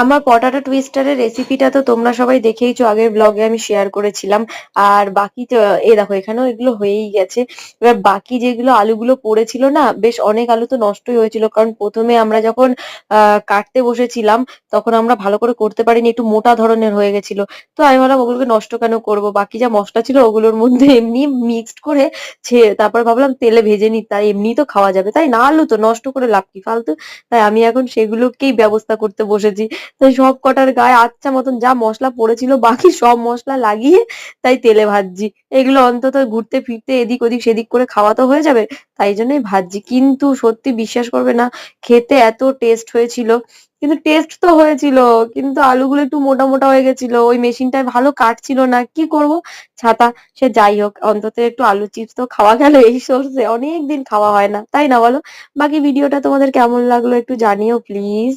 আমার পটাটো টুইস্টারের রেসিপিটা তো তোমরা সবাই দেখেইছো, আগের ব্লগে আমি শেয়ার করেছিলাম। আর বাকি তো দেখো এখানেও এগুলো হয়েই গেছে। এবার বাকি যেগুলো আলুগুলো পড়েছিল না, বেশ অনেক আলু তো নষ্টই হয়েছিল, কারণ প্রথমে আমরা যখন কাটতে বসেছিলাম তখন আমরা ভালো করে করতে পারিনি, একটু মোটা ধরনের হয়ে গেছিল। তো আমি ভাবলাম ওগুলোকে নষ্ট কেন করব, বাকি যা মশলা ছিল ওগুলোর মধ্যে এমনি মিক্সড করে তারপর ভাবলাম তেলে ভেজে নি, তাই এমনি তো খাওয়া যাবে, তাই না, আলু তো নষ্ট করে লাভ কি, ফালতু। তাই আমি এখন সেগুলোকেই ব্যবস্থা করতে বসেছি। তো সব কটার গায়ে আচ্ছা মতন যা মশলা পড়েছিল বাকি সব মশলা লাগিয়ে তাই তেলে ভাজছি। এগুলো অন্তত ঘুরতে ফিরতে এদিক ওদিক সেদিক করে খাওয়া তো হয়ে যাবে, তাই জন্যই ভাজছি। কিন্তু সত্যি বিশ্বাস করবে না, খেতে এত টেস্ট হয়েছিল। কিন্তু টেস্ট তো হয়েছিল, কিন্তু আলুগুলো একটু মোটা মোটা হয়ে গেছিল, ওই মেশিনটায় ভালো কাটছিল না, কি করব, ছাতা। সে যাই হোক, অন্তত একটু আলু চিপস তো খাওয়া গেল, এই সোর্সে অনেকদিন খাওয়া হয় না, তাই না বলো? বাকি ভিডিওটা তোমাদের কেমন লাগলো একটু জানিও প্লিজ।